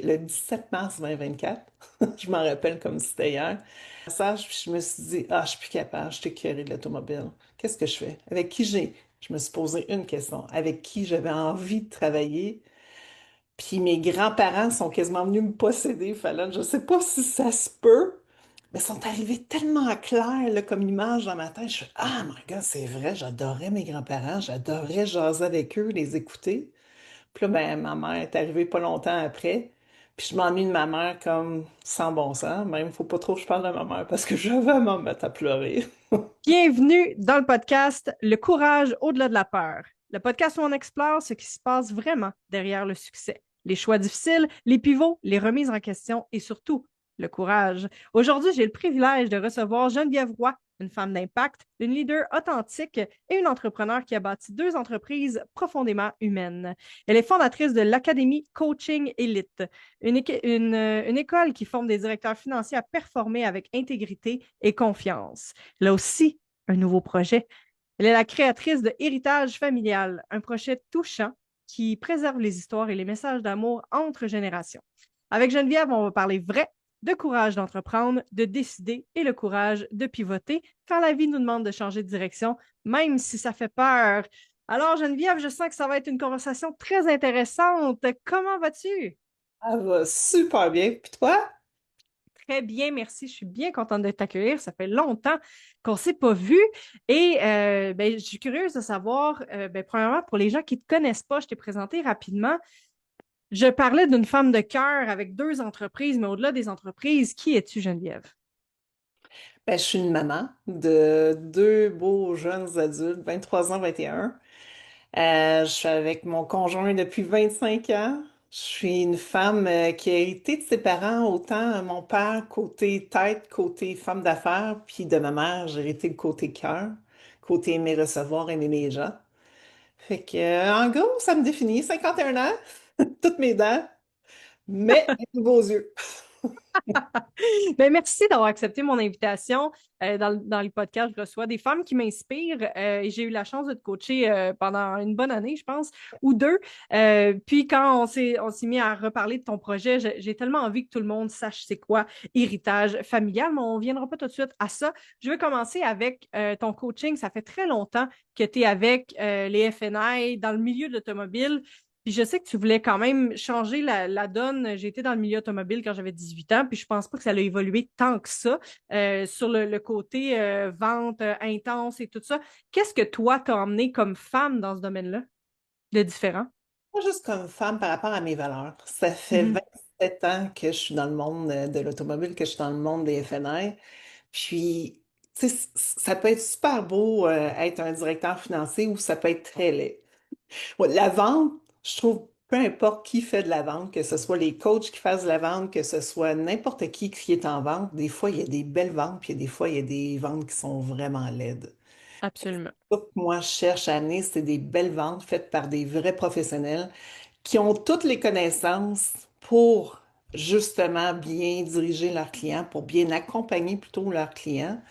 le 17 mars 2024. Je m'en rappelle comme si c'était hier. Ça, je me suis dit, ah, je suis plus capable, je suis écœurée de l'automobile. Qu'est-ce que je fais? Avec qui j'ai? Je me suis posé une question. Avec qui j'avais envie de travailler? Puis mes grands-parents sont quasiment venus me posséder, Fallon. Je sais pas si ça se peut, mais sont arrivés tellement clairs là, comme image dans ma tête. Je fais, ah, my God, c'est vrai, j'adorais mes grands-parents, j'adorais jaser avec eux, les écouter. Puis là, ben, ma mère est arrivée pas longtemps après. Puis je m'ennuie de ma mère comme sans bon sens. Même, faut pas trop que je parle de ma mère parce que je vais m'en mettre à pleurer. Bienvenue dans le podcast Le courage au-delà de la peur. Le podcast où on explore ce qui se passe vraiment derrière le succès. Les choix difficiles, les pivots, les remises en question et surtout le courage. Aujourd'hui, j'ai le privilège de recevoir Geneviève Roy, une femme d'impact, une leader authentique et une entrepreneur qui a bâti deux entreprises profondément humaines. Elle est fondatrice de l'Académie Coaching Elite, une école qui forme des directeurs financiers à performer avec intégrité et confiance. Là aussi, un nouveau projet. Elle est la créatrice de Héritage familial, un projet touchant qui préserve les histoires et les messages d'amour entre générations. Avec Geneviève, on va parler vrai, de courage d'entreprendre, de décider et le courage de pivoter quand la vie nous demande de changer de direction, même si ça fait peur. Alors, Geneviève, je sens que ça va être une conversation très intéressante. Comment vas-tu? Elle va super bien. Puis toi? Très bien, merci. Je suis bien contente de t'accueillir. Ça fait longtemps qu'on ne s'est pas vu. Et ben, je suis curieuse de savoir, ben, premièrement, pour les gens qui ne te connaissent pas, je t'ai présenté rapidement. Je parlais d'une femme de cœur avec deux entreprises, mais au-delà des entreprises, qui es-tu, Geneviève? Ben, je suis une maman de deux beaux jeunes adultes, 23 ans, 21. Je suis avec mon conjoint depuis 25 ans. Je suis une femme qui a hérité de ses parents, autant mon père côté tête, côté femme d'affaires, puis de ma mère, j'ai hérité le côté cœur, côté aimer recevoir, aimer les gens. Fait que, en gros, ça me définit. 51 ans, toutes mes dents, mais des nouveaux yeux. Ben, merci d'avoir accepté mon invitation. Dans le podcast, je reçois des femmes qui m'inspirent et j'ai eu la chance de te coacher pendant une bonne année, je pense, ou deux. Puis quand on s'est mis à reparler de ton projet, j'ai tellement envie que tout le monde sache c'est quoi héritage familial, mais on ne viendra pas tout de suite à ça. Je vais commencer avec ton coaching. Ça fait très longtemps que tu es avec les FNI dans le milieu de l'automobile. Puis je sais que tu voulais quand même changer la donne. J'ai été dans le milieu automobile quand j'avais 18 ans, puis je pense pas que ça a évolué tant que ça sur le côté vente intense et tout ça. Qu'est-ce que toi t'as emmené comme femme dans ce domaine-là de différent? Pas juste comme femme par rapport à mes valeurs. Ça fait Mhm. 27 ans que je suis dans le monde de l'automobile, que je suis dans le monde des FNR. Puis, tu sais, ça peut être super beau être un directeur financier ou ça peut être très laid. Ouais, la vente, je trouve, peu importe qui fait de la vente, que ce soit les coachs qui fassent de la vente, que ce soit n'importe qui est en vente, des fois, il y a des belles ventes, puis des fois, il y a des ventes qui sont vraiment laides. Absolument. Ce que moi, je cherche à amener, c'est des belles ventes faites par des vrais professionnels qui ont toutes les connaissances pour justement bien diriger leurs clients, pour bien accompagner plutôt leurs clients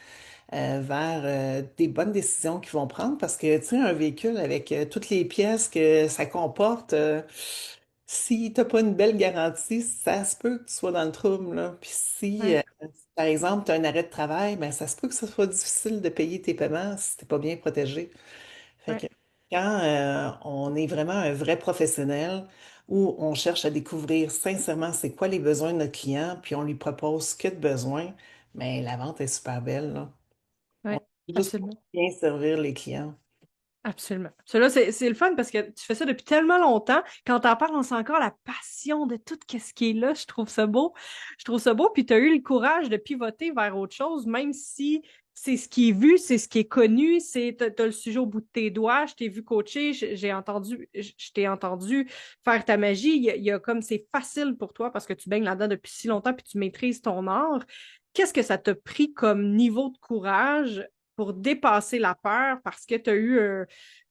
vers des bonnes décisions qu'ils vont prendre parce que, tu sais, un véhicule avec toutes les pièces que ça comporte, si tu n'as pas une belle garantie, ça se peut que tu sois dans le trouble, là. Puis si, Ouais, par exemple, tu as un arrêt de travail, ben, ça se peut que ce soit difficile de payer tes paiements si tu n'es pas bien protégé. Fait ouais. que quand on est vraiment un vrai professionnel où on cherche à découvrir sincèrement c'est quoi les besoins de notre client, puis on lui propose que de besoins, mais la vente est super belle, là. On Ouais, est juste pour absolument. bien servir les clients. Absolument. Cela, c'est le fun parce que tu fais ça depuis tellement longtemps. Quand t'en parles, on sent encore la passion de tout ce qui est là. Je trouve ça beau. Je trouve ça beau. Puis tu as eu le courage de pivoter vers autre chose, même si c'est ce qui est vu, c'est ce qui est connu, t'as le sujet au bout de tes doigts. Je t'ai vu coacher, je t'ai entendu faire ta magie. Il y a comme c'est facile pour toi parce que tu baignes là-dedans depuis si longtemps puis tu maîtrises ton art. Qu'est-ce que ça t'a pris comme niveau de courage pour dépasser la peur parce que tu as eu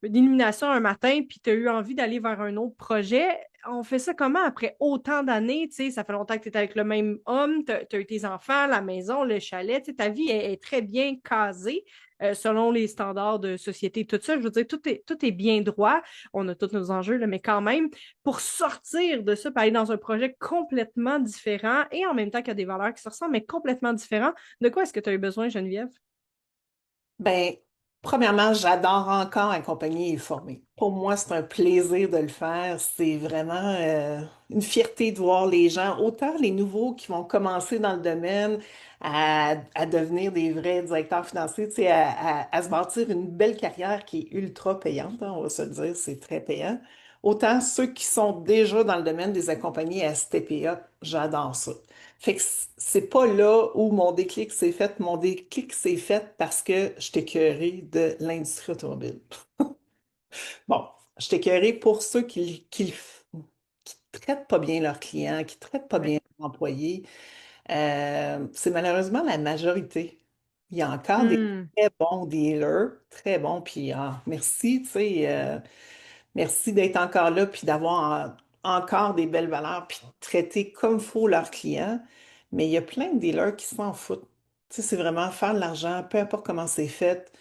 une illumination un matin puis tu as eu envie d'aller vers un autre projet. on fait ça comment après autant d'années? Tu sais, ça fait longtemps que tu es avec le même homme, tu as eu tes enfants, la maison, le chalet. Tu sais, ta vie est très bien casée selon les standards de société, tout ça. Je veux dire, tout est bien droit. On a tous nos enjeux, là, mais quand même, pour sortir de ça, pour aller dans un projet complètement différent et en même temps qu'il y a des valeurs qui se ressemblent, mais complètement différents, de quoi est-ce que tu as eu besoin, Geneviève? Ben, premièrement, j'adore encore accompagner et former. Pour moi, c'est un plaisir de le faire. C'est vraiment une fierté de voir les gens, autant les nouveaux qui vont commencer dans le domaine à devenir des vrais directeurs financiers, tu sais, à se bâtir une belle carrière qui est ultra payante, hein, on va se le dire, c'est très payant. Autant ceux qui sont déjà dans le domaine des accompagner à stepper up, j'adore ça. Fait que c'est pas là où mon déclic s'est fait. Mon déclic s'est fait parce que j'étais écœurée de l'industrie automobile. Bon, j'étais écœurée pour ceux qui traitent pas bien leurs clients, qui traitent pas Ouais. bien leurs employés. C'est malheureusement la majorité. Il y a encore des Hmm. très bons dealers, très bons, puis merci, tu sais. Merci d'être encore là, puis d'avoir encore des belles valeurs, puis de traiter comme faut leurs clients. Mais il y a plein de dealers qui s'en foutent. Tu sais, c'est vraiment faire de l'argent, peu importe comment c'est fait.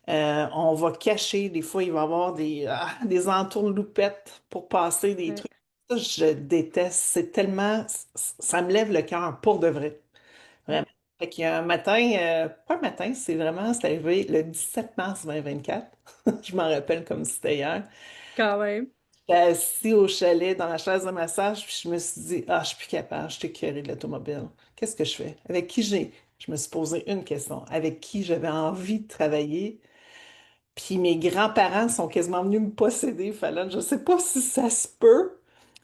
On va cacher, des fois, il va y avoir des entourloupettes pour passer des Ouais. trucs. Ça, je déteste. C'est tellement, ça me lève le cœur pour de vrai. Ouais. Vraiment. Fait qu'il y a un matin, pas un matin, c'est arrivé le 17 mars 2024. Je m'en rappelle comme si c'était hier. Quand même. J'étais assis au chalet dans la chaise de massage, puis je me suis dit, ah, je suis plus capable, je suis écœurée de l'automobile. Qu'est-ce que je fais? Avec qui j'ai? Je me suis posé une question. Avec qui j'avais envie de travailler? Puis mes grands-parents sont quasiment venus me posséder, Fallon. Je sais pas si ça se peut,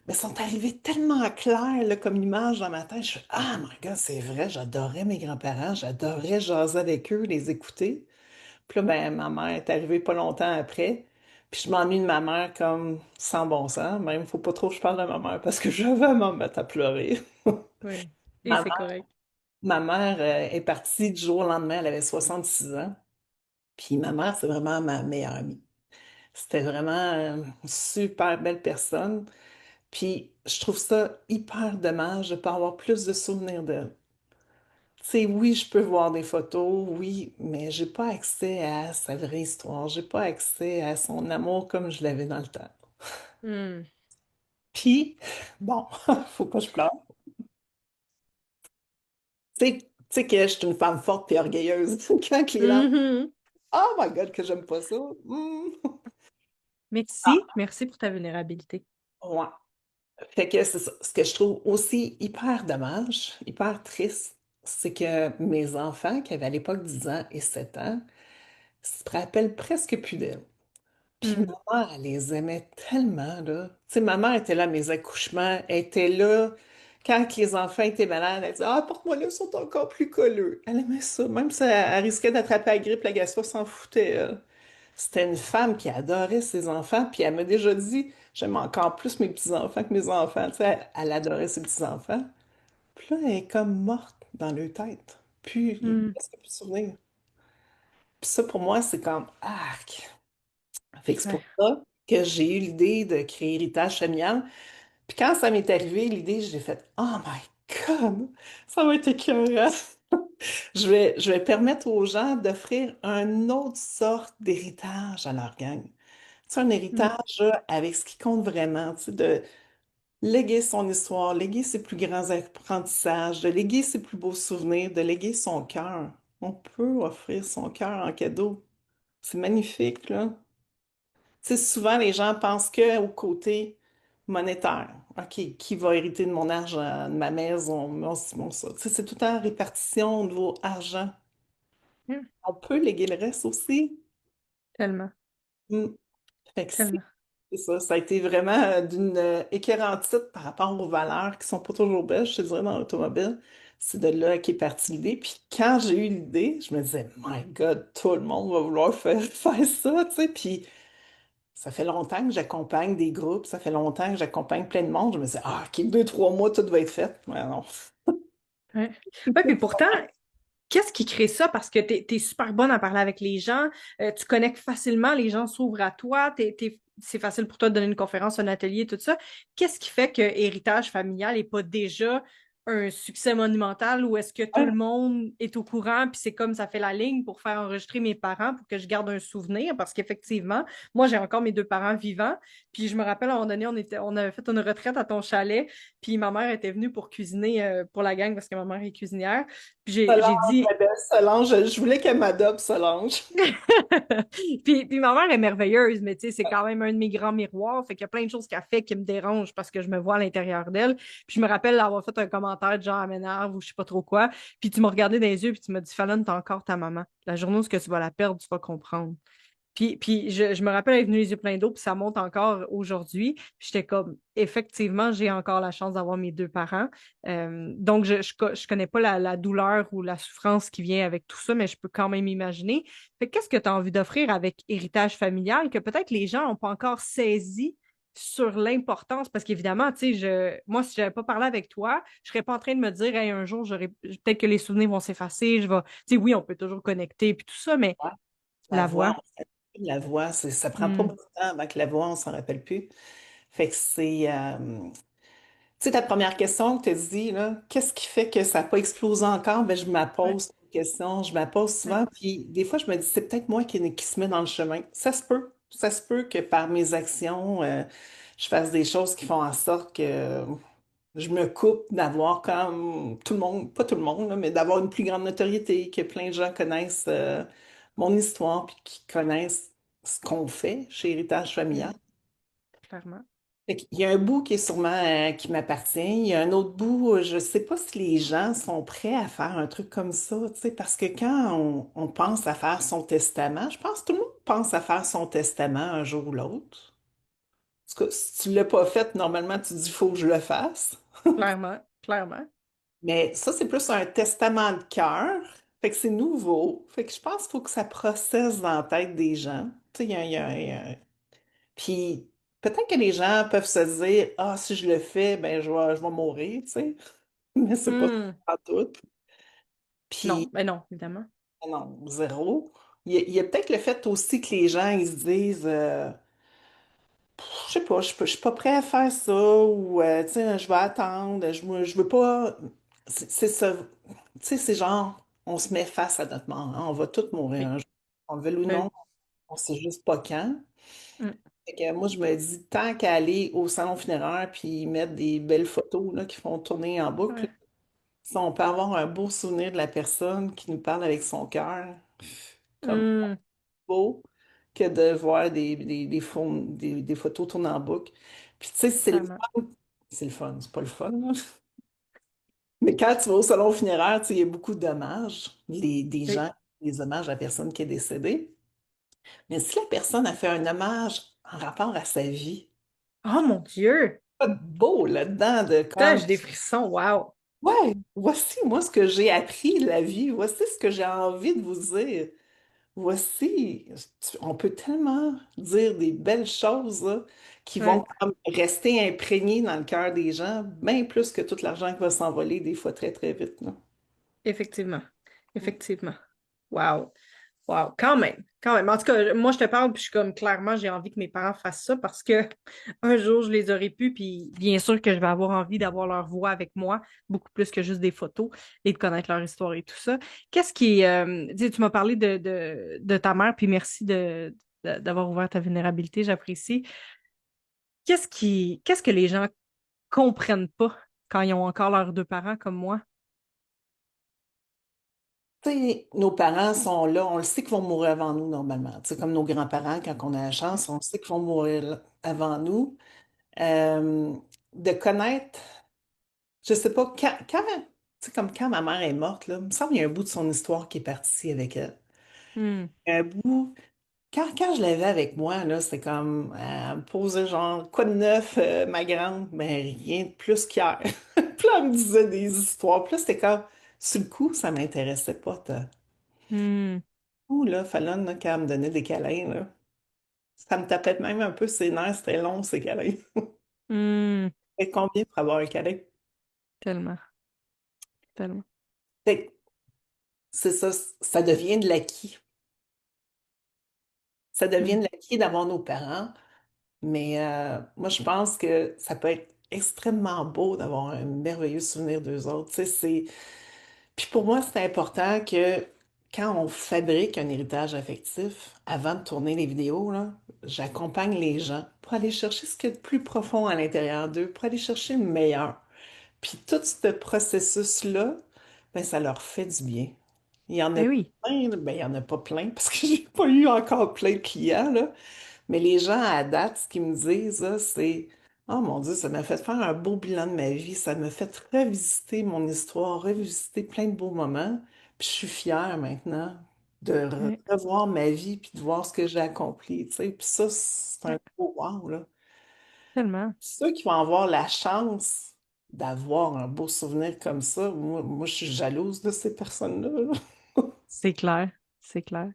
mais sont arrivés tellement clairs là, comme image dans ma tête. Je fais, ah, my God, c'est vrai, j'adorais mes grands-parents, j'adorais jaser avec eux, les écouter. Puis là, ben, ma mère est arrivée pas longtemps après. Puis je m'ennuie de ma mère comme sans bon sens. Même, faut pas trop que je parle de ma mère parce que je vais m'en mettre à pleurer. Oui. Et Ma c'est mère, correct. ma mère, est partie du jour au lendemain. Elle avait 66 ans. Puis ma mère, c'est vraiment ma meilleure amie. C'était vraiment une super belle personne. Puis je trouve ça hyper dommage de ne pas avoir plus de souvenirs d'elle. Tu sais, oui, je peux voir des photos, oui, mais j'ai pas accès à sa vraie histoire. J'ai pas accès à son amour comme je l'avais dans le temps. Hmm. Puis, bon, faut pas que je pleure. Tu sais que je suis une femme forte et orgueilleuse. Quand les gens, Mhm. oh my God, que j'aime pas ça. Merci. Merci pour ta vulnérabilité. Ouais. Fait que c'est ça. Ce que je trouve aussi hyper dommage, hyper triste, c'est que mes enfants, qui avaient à l'époque 10 ans et 7 ans, se rappellent presque plus d'elle. Puis Hmm. ma mère, elle les aimait tellement, là. Tu sais, ma mère était là à mes accouchements, elle était là quand les enfants étaient malades, elle disait, ah, porte-moi là, ils sont encore plus colleux. Elle aimait ça, même si elle risquait d'attraper la grippe, la gastro s'en foutait, elle. C'était une femme qui adorait ses enfants, puis elle m'a déjà dit, j'aime encore plus mes petits-enfants que mes enfants. Tu sais, elle adorait ses petits-enfants. Puis là, elle est comme morte dans leur tête. Puis, il Hmm. reste plus de souvenirs. Puis ça, pour moi, c'est comme, arc. Fait que c'est Ouais. pour ça que j'ai eu l'idée de créer Héritage familial. Puis quand ça m'est arrivé, l'idée, j'ai fait, oh my God, ça va être écœurant. Je vais permettre aux gens d'offrir une autre sorte d'héritage à leur gang. Tu sais, un Hmm. héritage là, avec ce qui compte vraiment, tu sais, de léguer son histoire, léguer ses plus grands apprentissages, de léguer ses plus beaux souvenirs, de léguer son cœur. On peut offrir son cœur en cadeau. C'est magnifique, là. Tu sais, souvent, les gens pensent que au côté monétaire. OK, qui va hériter de mon argent, de ma maison, mon ça. Tu sais, c'est tout en répartition au niveau argent. Hmm. On peut léguer le reste aussi. Tellement. Mm. Fait que Tellement. c'est ça. Ça a été vraiment d'une écœurantite par rapport aux valeurs qui sont pas toujours belles, je te dirais, dans l'automobile. C'est de là qu'est partie l'idée. Puis quand j'ai eu l'idée, je me disais, My God, tout le monde va vouloir faire ça, tu sais. Puis ça fait longtemps que j'accompagne des groupes, ça fait longtemps que j'accompagne plein de monde. Je me disais, ah, OK, 2, 3 mois, tout va être fait. Ouais, non. Ouais. Ouais, puis pourtant, Qu'est-ce qui crée ça? Parce que tu es super bonne à parler avec les gens, tu connectes facilement, les gens s'ouvrent à toi, c'est facile pour toi de donner une conférence, un atelier, tout ça. Qu'est-ce qui fait que Héritage familial n'est pas déjà un succès monumental ou est-ce que tout le monde est au courant puis c'est comme ça fait la ligne pour faire enregistrer mes parents pour que je garde un souvenir? Parce qu'effectivement, moi, j'ai encore mes deux parents vivants. Puis je me rappelle, à un moment donné, on avait fait une retraite à ton chalet, puis ma mère était venue pour cuisiner pour la gang parce que ma mère est cuisinière. Puis j'ai Solange, dit, ma belle Solange, je voulais qu'elle m'adopte, Solange. puis ma mère est merveilleuse, mais tu sais, c'est quand même un de mes grands miroirs. Fait qu'il y a plein de choses qu'elle fait qui me dérangent parce que je me vois à l'intérieur d'elle. Puis je me rappelle avoir fait un commentaire de genre, elle m'énerve ou je sais pas trop quoi. Puis tu m'as regardé dans les yeux, puis tu m'as dit, Fallon, t'as encore ta maman. La journée où tu vas la perdre, tu vas comprendre. Puis je me rappelle, elle est venue les yeux pleins d'eau, puis ça monte encore aujourd'hui. Puis j'étais comme, effectivement, j'ai encore la chance d'avoir mes deux parents. Donc, je connais pas la douleur ou la souffrance qui vient avec tout ça, mais je peux quand même imaginer. Fait que qu'est-ce que tu as envie d'offrir avec héritage familial que peut-être les gens n'ont pas encore saisi sur l'importance? Parce qu'évidemment, tu sais, moi, si je n'avais pas parlé avec toi, je serais pas en train de me dire, hey, un jour, peut-être que les souvenirs vont s'effacer, tu sais, oui, on peut toujours connecter, puis tout ça, mais Ouais, la la voix, voix. la voix, ça prend pas Hmm. beaucoup de temps avant que la voix, on s'en rappelle plus. Fait que c'est, tu sais, ta première question que tu as dit, là, qu'est-ce qui fait que ça n'a pas explosé encore? Ben, je me la Ouais, pose cette question, je me la pose ouais. souvent, puis des fois, je me dis, c'est peut-être moi qui se met dans le chemin. Ça se peut. Ça se peut que par mes actions, je fasse des choses qui font en sorte que je me coupe d'avoir comme tout le monde, pas tout le monde, là, mais d'avoir une plus grande notoriété, que plein de gens connaissent mon histoire, puis qui connaissent ce qu'on fait chez Héritage Hmm. Familial. Clairement. Il y a un bout qui est sûrement qui m'appartient. Il y a un autre bout, je ne sais pas si les gens sont prêts à faire un truc comme ça, tu sais, parce que quand on pense à faire son testament, je pense que tout le monde pense à faire son testament un jour ou l'autre. En tout cas, si tu ne l'as pas fait, normalement, tu dis, il faut que je le fasse. Clairement. Clairement. Mais ça, c'est plus un testament de cœur. Fait que c'est nouveau. Fait que je pense qu'il faut que ça processe dans la tête des gens. Tu sais, puis peut-être que les gens peuvent se dire, ah, si je le fais, ben je vais mourir, tu sais. Mais c'est pas ça Hmm. pas tout. Non, Puis, ben non, évidemment. non, zéro. Il y a peut-être le fait aussi que les gens, ils se disent, je sais pas, je suis pas prêt à faire ça, ou, tu sais, je vais attendre, je veux pas. C'est ça. Tu sais, c'est genre, on se met face à notre mort, hein. On va tous mourir Oui. un jour. On le veut ou Ben non, on sait juste pas quand. oui. Hmm. Fait que moi, je me dis, tant qu'à aller au salon funéraire puis mettre des belles photos là, qui font tourner en boucle, Ouais. si on peut avoir un beau souvenir de la personne qui nous parle avec son cœur, comme Hmm. beau que de voir des photos tourner en boucle. Puis tu sais, Clairement. c'est le fun, c'est pas le fun, là. Mais quand tu vas au salon funéraire, tu sais, il y a beaucoup d'hommages, des Oui. gens, des hommages à la personne qui est décédée. Mais si la personne a fait un hommage en rapport à sa vie, Oh mon Dieu! pas de beau là-dedans de Putain, comme, j'ai des frissons, wow! ouais, voici moi ce que j'ai appris de la vie, voici ce que j'ai envie de vous dire. Voici, on peut tellement dire des belles choses là, qui vont Ouais, comme rester imprégnées dans le cœur des gens, bien plus que tout l'argent qui va s'envoler des fois très très vite, là. effectivement. Effectivement. Wow. Wow. Quand même. Quand même. En tout cas, moi, je te parle, puis je suis comme clairement, j'ai envie que mes parents fassent ça parce que un jour, je les aurais pu, puis bien sûr que je vais avoir envie d'avoir leur voix avec moi, beaucoup plus que juste des photos et de connaître leur histoire et tout ça. Qu'est-ce qui. Tu sais, tu m'as parlé de ta mère, puis merci d'avoir ouvert ta vulnérabilité, j'apprécie. Qu'est-ce que les gens comprennent pas quand ils ont encore leurs deux parents comme moi? Tu sais, nos parents sont là, on le sait qu'ils vont mourir avant nous normalement. Tu sais, comme nos grands-parents, quand on a la chance, on sait qu'ils vont mourir avant nous. Euh, de connaître, je sais pas, tu sais, comme quand ma mère est morte, là, il me semble qu'il y a un bout de son histoire qui est parti avec elle. Hmm. Un bout, quand je l'avais avec moi, là, c'était comme, elle me posait genre, quoi de neuf, ma grande? Mais rien de plus qu'hier. Puis là, elle me disait des histoires. Puis là, c'était comme, sur le coup, ça m'intéressait pas tant. Hmm. Ouh là, Fallon, là, quand elle me donnait des câlins, là, ça me tapait même un peu ses nerfs, c'était long, ces câlins. Hmm. Et combien pour avoir un câlin? Tellement, tellement. c'est ça, ça devient de l'acquis. Ça devient Mm. de l'acquis d'avoir nos parents, mais moi, je pense que ça peut être extrêmement beau d'avoir un merveilleux souvenir d'eux autres. Tu sais, Puis pour moi, c'est important que quand on fabrique un héritage affectif, avant de tourner les vidéos, là, j'accompagne les gens pour aller chercher ce qu'il y a de plus profond à l'intérieur d'eux, pour aller chercher le meilleur. Puis tout ce processus-là, ben, ça leur fait du bien. Il y en a Ben oui. plein, ben, il y en a pas plein, parce que j'ai pas eu encore plein de clients, là. Mais les gens à date, ce qu'ils me disent, là, c'est Oh mon Dieu, ça m'a fait faire un beau bilan de ma vie, ça m'a fait revisiter mon histoire, revisiter plein de beaux moments. Puis je suis fière maintenant de Ouais. revoir ma vie puis de voir ce que j'ai accompli, tu sais. Puis ça, c'est un Ouais. beau wow, là. Tellement. Ceux qui vont avoir la chance d'avoir un beau souvenir comme ça, moi je suis jalouse de ces personnes-là, là. C'est clair. C'est clair.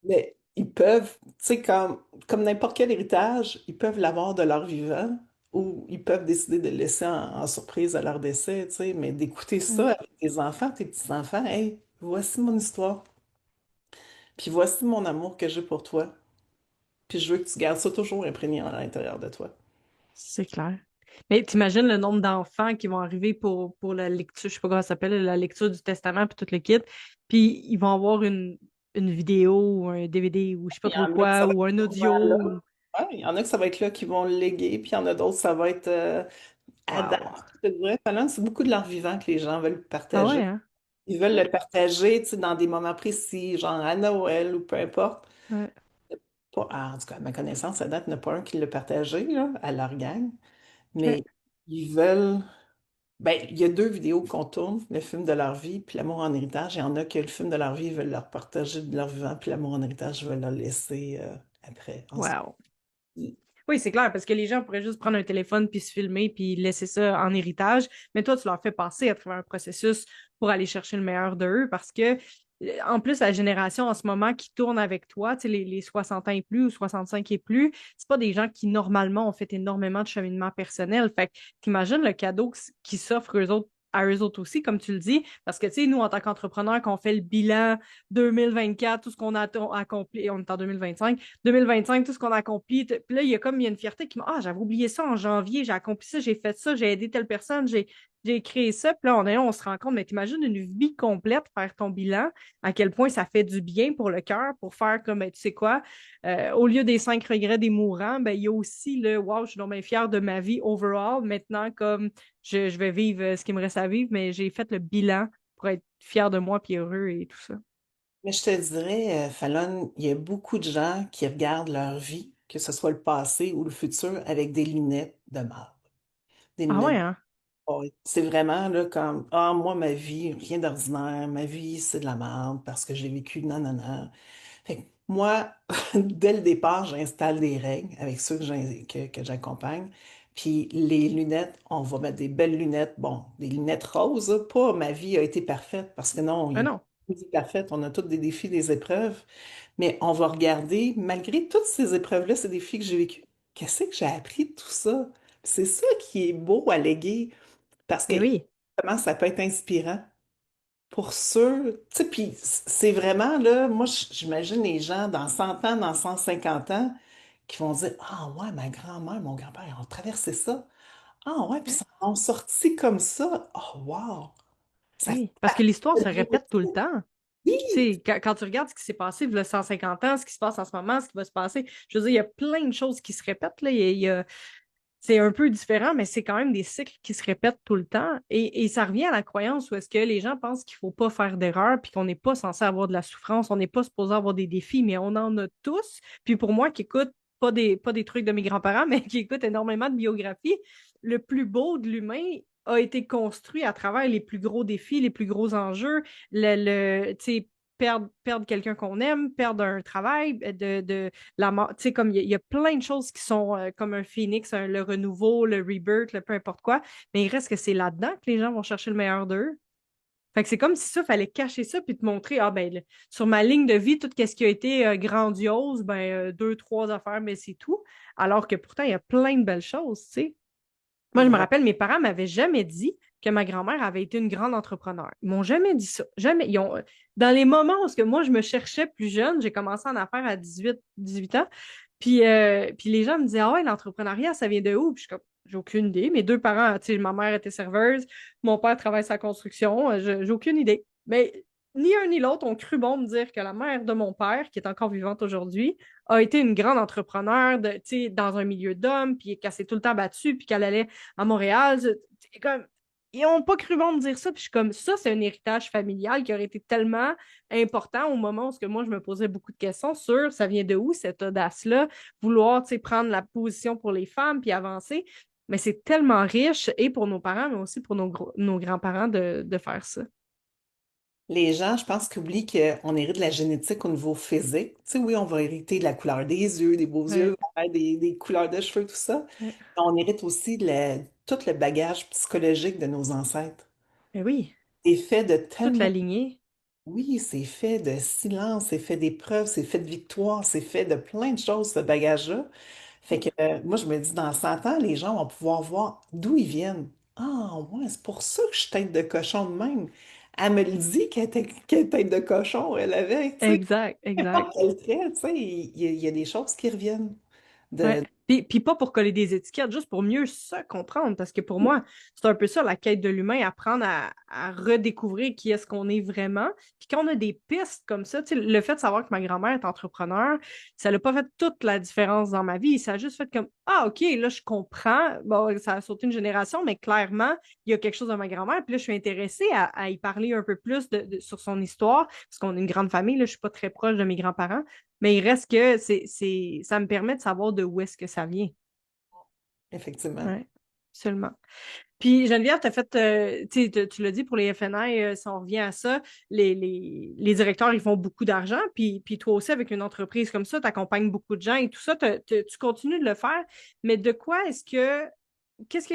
Mais ils peuvent, tu sais, comme n'importe quel héritage, ils peuvent l'avoir de leur vivant ou ils peuvent décider de le laisser en surprise à leur décès, tu sais, mais d'écouter Ouais. ça avec tes enfants, tes petits-enfants, hey, voici mon histoire, puis voici mon amour que j'ai pour toi, puis je veux que tu gardes ça toujours imprégné à l'intérieur de toi. C'est clair. Mais t'imagines le nombre d'enfants qui vont arriver pour la lecture, je sais pas comment ça s'appelle, la lecture du testament puis tout le kit, puis ils vont avoir une vidéo ou un DVD ou je sais pas Il y trop en a que quoi, ça va ou un être souvent audio. là. Ouais, il y en a que ça va être là qui vont le léguer, puis il y en a d'autres, ça va être à date, Wow. je te dirais. Pendant, c'est beaucoup de leur vivant que les gens veulent Ah partager. ouais, hein? Ils veulent le partager, tu sais, dans des moments précis, genre à Noël ou peu importe. Ouais. En tout cas, à ma connaissance, à date, il n'y en a pas un qui l'a partagé là, à leur gang. OK. Mais ils veulent. Ben, il y a deux vidéos qu'on tourne, le film de leur vie puis l'amour en héritage. Il y en a que le film de leur vie, ils veulent leur partager de leur vivant, puis l'amour en héritage, ils veulent leur laisser après. Ensuite. Wow. Oui, c'est clair, parce que les gens pourraient juste prendre un téléphone puis se filmer puis laisser ça en héritage, mais toi, tu leur fais passer à travers un processus pour aller chercher le meilleur d'eux parce que, en plus, la génération en ce moment qui tourne avec toi, tu sais, les 60 ans et plus ou 65 et plus, c'est pas des gens qui, normalement, ont fait énormément de cheminement personnel. Fait que t'imagines le cadeau qui s'offre eux autres à eux autres aussi, comme tu le dis, parce que, tu sais, nous, en tant qu'entrepreneurs, quand on fait le bilan 2024, tout ce qu'on a accompli, on est en 2025, 2025, tout ce qu'on a accompli. Puis là, il y a une fierté qui m'a, ah, j'avais oublié ça en janvier, j'ai accompli ça, j'ai fait ça, j'ai aidé telle personne, j'ai créé ça. Puis là, on se rend compte, mais t'imagines une vie complète, faire ton bilan, à quel point ça fait du bien pour le cœur, pour faire comme, ben, tu sais quoi, au lieu des 5 regrets des mourants, ben, il y a aussi le, wow, je suis donc bien fière de ma vie overall. Maintenant, comme je vais vivre ce qui me reste à vivre, mais j'ai fait le bilan pour être fière de moi puis heureux et tout ça. Mais je te dirais, Fallon, il y a beaucoup de gens qui regardent leur vie, que ce soit le passé ou le futur, avec des lunettes de marde. Des Ah ouais, lunettes. hein? Oui. C'est vraiment là comme Ah, moi, ma vie, rien d'ordinaire, ma vie, c'est de la merde parce que j'ai vécu nanana. Fait que moi, dès le départ, j'installe des règles avec ceux que j'accompagne. Puis les lunettes, on va mettre des belles lunettes, bon, des lunettes roses, là, pas ma vie a été parfaite, parce que non, il n'y Ben a pas non. de vie parfaite, on a tous des défis, des épreuves, mais on va regarder, malgré toutes ces épreuves-là, ces défis que j'ai vécus, qu'est-ce que j'ai appris de tout ça? C'est ça qui est beau à léguer, parce que Ben oui. comment ça peut être inspirant pour ceux, tu sais, puis c'est vraiment là, moi j'imagine les gens dans 100 ans, dans 150 ans, qui vont dire, ah ouais, ma grand-mère, mon grand-père, ils ont traversé ça. Ah ouais, puis Ouais. ça en sorti comme ça. Oh wow! Ça fait Oui, parce que partie l'histoire de se lui répète tout le aussi. temps. Tu Oui! sais, quand tu regardes ce qui s'est passé il y a 150 ans, ce qui se passe en ce moment, ce qui va se passer, je veux dire, il y a plein de choses qui se répètent, là. C'est un peu différent, mais c'est quand même des cycles qui se répètent tout le temps. Et ça revient à la croyance où est-ce que les gens pensent qu'il ne faut pas faire d'erreur, puis qu'on n'est pas censé avoir de la souffrance, on n'est pas supposé avoir des défis, mais on en a tous. Puis pour moi, qui écoute pas des trucs de mes grands-parents, mais qui écoute énormément de biographies, le plus beau de l'humain a été construit à travers les plus gros défis, les plus gros enjeux, tu sais, perdre quelqu'un qu'on aime, perdre un travail, la mort. Tu sais, comme il y a plein de choses qui sont comme un phénix, le renouveau, le rebirth, le peu importe quoi, mais il reste que c'est là-dedans que les gens vont chercher le meilleur d'eux. Fait que c'est comme si ça, fallait cacher ça puis te montrer, ah ben, sur ma ligne de vie, tout ce qui a été grandiose, ben, deux, trois affaires, mais c'est tout. Alors que pourtant, il y a plein de belles choses, tu sais. Moi, je me Ouais. rappelle, mes parents m'avaient jamais dit. que ma grand-mère avait été une grande entrepreneur. Ils m'ont jamais dit ça. Jamais. Dans les moments où moi, je me cherchais plus jeune, j'ai commencé en affaires à 18 ans, puis les gens me disaient, ah ouais, l'entrepreneuriat, ça vient de où? Puis je suis comme, j'ai aucune idée. Mes deux parents, tu sais, ma mère était serveuse, mon père travaille sa construction, j'ai aucune idée. Mais ni un ni l'autre ont cru bon me dire que la mère de mon père, qui est encore vivante aujourd'hui, a été une grande entrepreneur dans un milieu d'hommes, puis qu'elle s'est tout le temps battue, puis qu'elle allait à Montréal. Comme, ils n'ont pas cru bon me dire ça, puis je suis comme ça, c'est un héritage familial qui aurait été tellement important au moment où moi, je me posais beaucoup de questions sur ça vient de où cette audace-là, vouloir prendre la position pour les femmes, puis avancer. Mais c'est tellement riche, et pour nos parents, mais aussi pour nos grands-parents de faire ça. Les gens, je pense qu'ils oublient qu'on hérite de la génétique au niveau physique. Tu sais, oui, on va hériter de la couleur des yeux, des beaux yeux, Ouais, des couleurs de cheveux, tout ça. ouais. Mais on hérite aussi tout le bagage psychologique de nos ancêtres. Mais oui, C'est fait de toute la tellement. lignée. Oui, c'est fait de silence, c'est fait d'épreuves, c'est fait de victoires, c'est fait de plein de choses, ce bagage-là. Fait que moi, je me dis, dans 100 ans, les gens vont pouvoir voir d'où ils viennent. Ah, ouais, c'est pour ça que je suis tête de cochon de même. Elle me le dit qu'elle est tête de cochon, elle avait, tu sais, Exact, exact. n'importe quel trait, tu sais, il y a des choses qui reviennent. Ouais. De, Puis pas pour coller des étiquettes, juste pour mieux se comprendre. Parce que pour moi, c'est un peu ça la quête de l'humain, apprendre à redécouvrir qui est-ce qu'on est vraiment. Puis quand on a des pistes comme ça, le fait de savoir que ma grand-mère est entrepreneur, ça n'a pas fait toute la différence dans ma vie. Ça a juste fait comme ah, OK, là, je comprends. Bon, ça a sauté une génération, mais clairement, il y a quelque chose de ma grand-mère. Puis là, je suis intéressée à y parler un peu plus sur son histoire, parce qu'on est une grande famille. Là, je suis pas très proche de mes grands-parents. Mais il reste que ça me permet de savoir de où est-ce que ça vient. effectivement. Ouais, seulement. Puis Geneviève, tu as fait, tu l'as dit pour les FNI, si on revient à ça, les directeurs, ils font beaucoup d'argent. Puis toi aussi, avec une entreprise comme ça, tu accompagnes beaucoup de gens et tout ça, tu continues de le faire. Mais qu'est-ce qui a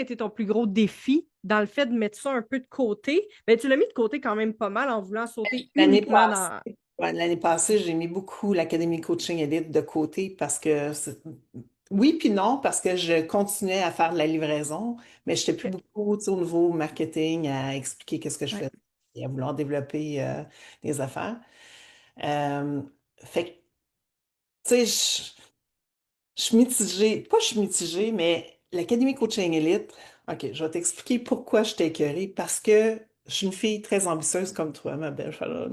été ton plus gros défi dans le fait de mettre ça un peu de côté? Ben, tu l'as mis de côté quand même pas mal en voulant sauter L'année uniquement passée, dans. ouais, l'année passée, j'ai mis beaucoup l'Académie Coaching Elite de côté parce que oui puis non, parce que je continuais à faire de la livraison, mais je n'étais plus OK. beaucoup, tu sais, au niveau marketing, à expliquer qu'est-ce que je Ouais. faisais et à vouloir développer des affaires. Euh, fait que, tu sais, je suis mitigée, pas je suis mitigée, mais l'Académie Coaching Elite, OK, je vais t'expliquer pourquoi je t'ai écœurée, parce que je suis une fille très ambitieuse comme toi, ma belle Charlotte.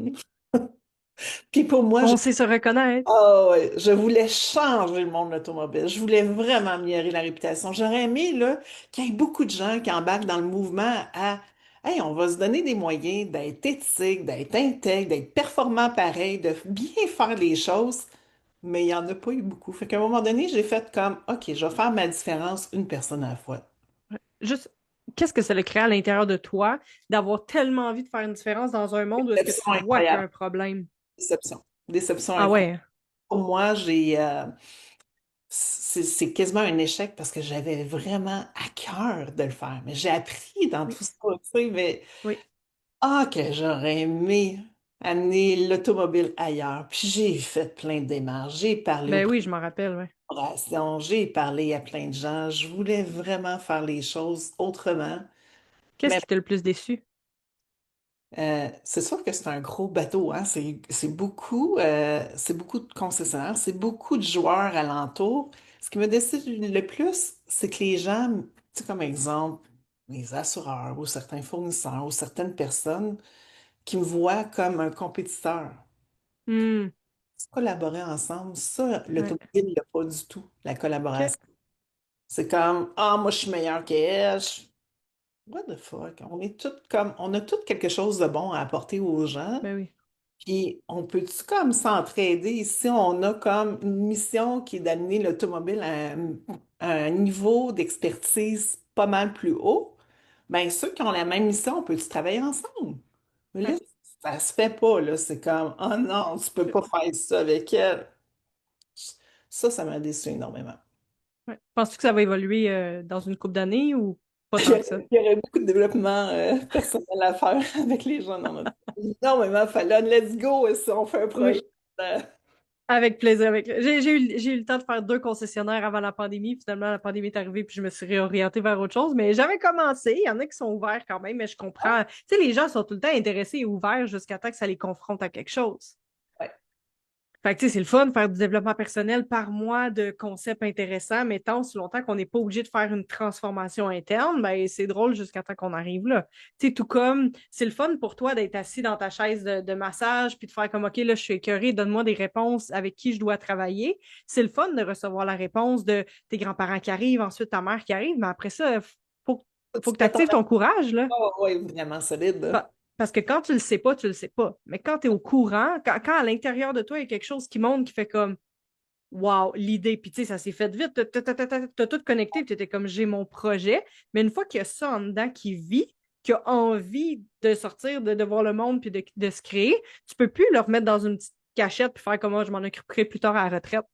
Puis pour moi, On sait se reconnaître. ah ouais, je voulais changer le monde de l'automobile. Je voulais vraiment améliorer la réputation. J'aurais aimé là, qu'il y ait beaucoup de gens qui embarquent dans le mouvement à Hey, on va se donner des moyens d'être éthique, d'être intègre, d'être performant pareil, de bien faire les choses, mais il n'y en a pas eu beaucoup. Fait qu'à un moment donné, j'ai fait comme OK, je vais faire ma différence une personne à la fois. Juste, qu'est-ce que ça le crée à l'intérieur de toi d'avoir tellement envie de faire une différence dans un monde où est-ce que tu Déception vois qu'il y a incroyable. un problème? Déception. Déception Ah incroyable. ouais, Pour moi, c'est quasiment un échec parce que j'avais vraiment à cœur de le faire. Mais j'ai appris dans oui, tout ça, tu sais, mais oui. que j'aurais aimé amener l'automobile ailleurs. Puis j'ai fait plein de démarches. J'ai parlé aux Ben oui, je m'en rappelle, ouais. corporations, j'ai parlé à plein de gens. Je voulais vraiment faire les choses autrement. Qu'est-ce Mais qui t'a le plus déçu? c'est sûr que c'est un gros bateau, hein. C'est beaucoup de concessionnaires, c'est beaucoup de joueurs alentour. Ce qui me décide le plus, c'est que les gens, tu sais, comme exemple, les assureurs ou certains fournisseurs ou certaines personnes qui me voient comme un compétiteur. Hmm, Collaborer ensemble, ça, ouais. l'automobile n'a pas du tout, la OK. collaboration. C'est comme, ah, moi, je suis meilleur qu'elle. What the fuck? On a toutes quelque chose de bon à apporter aux gens. Ben oui. Puis, on peut-tu comme s'entraider ici? On a comme une mission qui est d'amener l'automobile à un niveau d'expertise pas mal plus haut. Bien, ceux qui ont la même mission, on peut-tu travailler ensemble? Mais là, Ouais. ça se fait pas, là. C'est comme, oh non, tu peux pas faire ça avec elle. Ça m'a déçu énormément. Ouais. Penses-tu que ça va évoluer dans une couple d'années ou pas Il y tant aurait que ça? il y aurait beaucoup de développement personnel à faire avec les gens dans notre vie. Non, mais ma fallonne, let's go, si on fait un projet. Avec plaisir. J'ai eu le temps de faire 2 concessionnaires avant la pandémie. Finalement, la pandémie est arrivée puis je me suis réorientée vers autre chose. Mais j'avais commencé. Il y en a qui sont ouverts quand même, mais je comprends. Tu sais, les gens sont tout le temps intéressés et ouverts jusqu'à temps que ça les confronte à quelque chose. Ouais. Fait que, tu sais, c'est le fun de faire du développement personnel par mois de concepts intéressants, mais tant si longtemps qu'on n'est pas obligé de faire une transformation interne, ben, c'est drôle jusqu'à temps qu'on arrive là. Tu sais, tout comme, c'est le fun pour toi d'être assis dans ta chaise de massage puis de faire comme, OK, là, je suis écœuré, donne-moi des réponses avec qui je dois travailler. C'est le fun de recevoir la réponse de tes grands-parents qui arrivent, ensuite ta mère qui arrive, mais après ça, faut, Tu faut que tu fais ton actives ton courage, là. ouais, vraiment solide, là. Parce que quand tu le sais pas, tu le sais pas. Mais quand tu es au courant, quand à l'intérieur de toi, il y a quelque chose qui monte, qui fait comme wow, l'idée, puis tu sais, ça s'est fait vite, t'as tout connecté, puis tu étais comme j'ai mon projet. Mais une fois qu'il y a ça en dedans qui vit, qui a envie de sortir, de voir le monde, puis de se créer, tu peux plus le remettre dans une petite cachette, puis faire comme moi, je m'en occuperai plus tard à la retraite.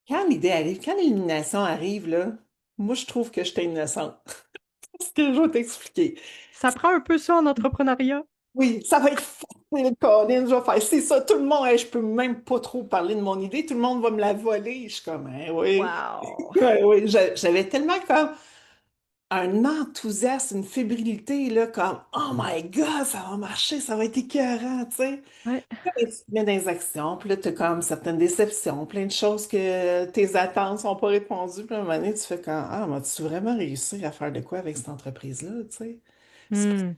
Quand l'idée arrive, quand l'illumination arrive, là, moi, je trouve que j'étais innocente. Ce que je vais t'expliquer. Ça prend un peu ça en entrepreneuriat. Oui, ça va être facile, Colin, je vais faire, c'est ça, tout le monde, hey, je peux même pas trop parler de mon idée, tout le monde va me la voler. Je suis comme, hein, oui, Wow! ouais, oui, j'avais tellement comme un enthousiasme, une fébrilité, là, comme, oh my God, ça va marcher, ça va être écœurant, tu sais. Ouais. Et tu te mets dans les actions, puis là, tu as comme certaines déceptions, plein de choses que tes attentes sont pas répondues, puis à un moment donné, tu fais comme, ah, vas-tu vraiment réussir à faire de quoi avec cette entreprise-là, tu sais? Hmm.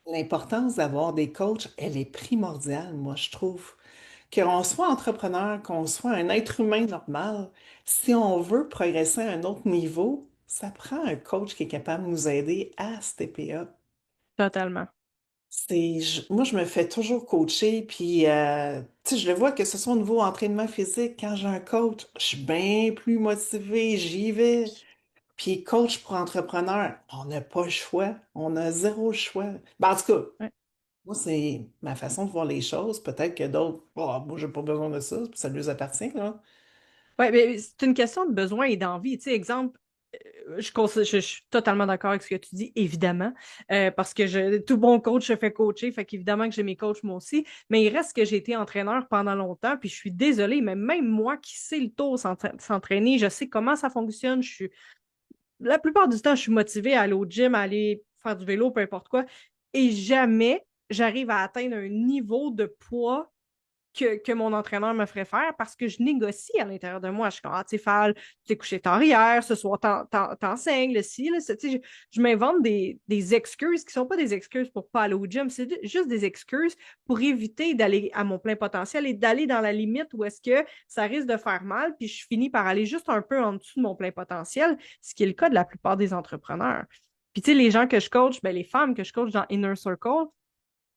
L'importance d'avoir des coachs, elle est primordiale, moi, je trouve. Qu'on soit entrepreneur, qu'on soit un être humain normal, si on veut progresser à un autre niveau, ça prend un coach qui est capable de nous aider à stepper up. Totalement. Moi, je me fais toujours coacher, puis tu sais, je le vois que ce soit au niveau entraînement physique, quand j'ai un coach, je suis bien plus motivée, j'y vais. Puis coach pour entrepreneur, on n'a pas le choix, on a zéro choix. Ben, en tout cas, Ouais. moi, c'est ma façon de voir les choses. Peut-être que d'autres, oh, moi, j'ai pas besoin de ça, ça leur appartient, là. Ouais, mais c'est une question de besoin et d'envie. Tu sais, exemple, je suis totalement d'accord avec ce que tu dis, évidemment, parce que tout bon coach se fait coacher, fait qu'évidemment que j'ai mes coachs moi aussi, mais il reste que j'ai été entraîneur pendant longtemps, puis je suis désolée, mais même moi qui sais le taux s'entraîner, je sais comment ça fonctionne, la plupart du temps, je suis motivée à aller au gym, à aller faire du vélo, peu importe quoi, et jamais j'arrive à atteindre un niveau de poids que mon entraîneur me ferait faire parce que je négocie à l'intérieur de moi. Je suis comme, ah, tu sais, Fal, tu t'es couché tard hier, ce soir, t'enseignes, le ci, le ça. Tu sais, je m'invente des excuses qui sont pas des excuses pour pas aller au gym, c'est juste des excuses pour éviter d'aller à mon plein potentiel et d'aller dans la limite où est-ce que ça risque de faire mal, puis je finis par aller juste un peu en dessous de mon plein potentiel, ce qui est le cas de la plupart des entrepreneurs. Puis, tu sais, les gens que je coach, ben, les femmes que je coach dans Inner Circle,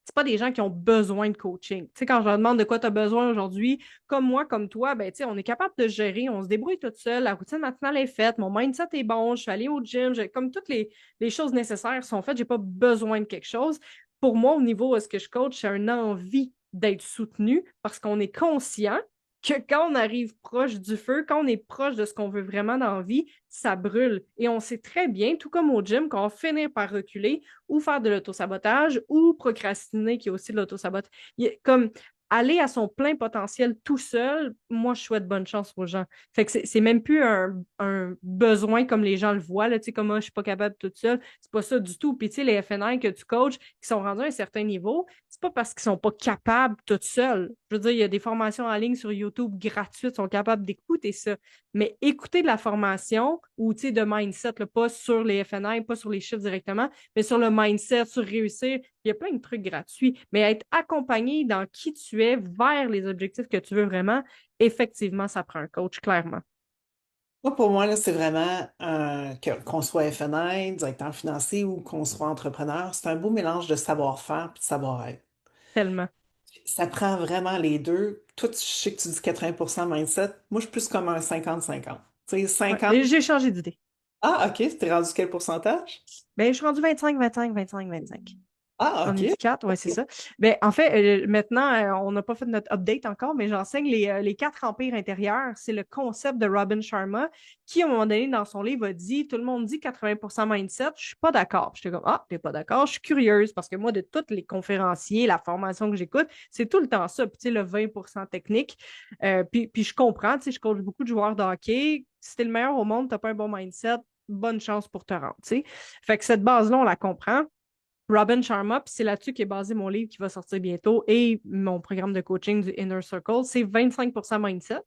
c'est pas des gens qui ont besoin de coaching. Tu sais, quand je leur demande de quoi tu as besoin aujourd'hui, comme moi, comme toi, ben, tu sais, on est capable de gérer, on se débrouille toute seule, la routine matinale est faite, mon mindset est bon, je suis allée au gym, comme toutes les choses nécessaires sont faites, j'ai pas besoin de quelque chose. Pour moi, au niveau où ce que je coach, c'est une envie d'être soutenu parce qu'on est conscient que quand on arrive proche du feu, quand on est proche de ce qu'on veut vraiment dans la vie, ça brûle. Et on sait très bien, tout comme au gym, qu'on va finir par reculer ou faire de l'autosabotage ou procrastiner, qui est aussi de l'autosabotage. Comme aller à son plein potentiel tout seul, moi, je souhaite bonne chance aux gens. Fait que c'est même plus un besoin comme les gens le voient, là, tu sais, comme moi, je suis pas capable toute seule. C'est pas ça du tout. Puis, tu sais, les FNI que tu coaches, qui sont rendus à un certain niveau, c'est pas parce qu'ils sont pas capables toutes seuls. Je veux dire, il y a des formations en ligne sur YouTube gratuites, ils sont capables d'écouter ça. Mais écouter de la formation ou, tu sais, de mindset, là, pas sur les FNI, pas sur les chiffres directement, mais sur le mindset, sur réussir. Il y a plein de trucs gratuits, mais être accompagné dans qui tu es vers les objectifs que tu veux vraiment, effectivement, ça prend un coach, clairement. Moi, pour moi, là, c'est vraiment qu'on soit FNI, directeur financier ou qu'on soit entrepreneur, c'est un beau mélange de savoir-faire et de savoir-être. Tellement. Ça prend vraiment les deux. Toi, je sais que tu dis 80% mindset. Moi, je suis plus comme un 50-50. Tu sais, Ouais. 50. Et j'ai changé d'idée. Ah, OK, t'es rendu quel pourcentage? Ben, je suis rendu 25, 25, 25, 25. Ah, J'en ai OK. dit quatre, ouais, c'est ça. Ben, en fait, maintenant, on n'a pas fait notre update encore, mais j'enseigne les quatre empires intérieurs. C'est le concept de Robin Sharma qui, à un moment donné, dans son livre, a dit tout le monde dit 80% mindset. Je suis pas d'accord. J'étais comme, ah, t'es pas d'accord? Je suis curieuse parce que moi, de tous les conférenciers, la formation que j'écoute, c'est tout le temps ça. Puis, tu sais, le 20% technique. Puis, je comprends, tu sais, je coach beaucoup de joueurs de hockey. Si t'es le meilleur au monde, t'as pas un bon mindset, bonne chance pour te rendre, tu sais. Fait que cette base-là, on la comprend. Robin Sharma, puis c'est là-dessus qu'est basé mon livre qui va sortir bientôt et mon programme de coaching du Inner Circle. C'est 25% mindset,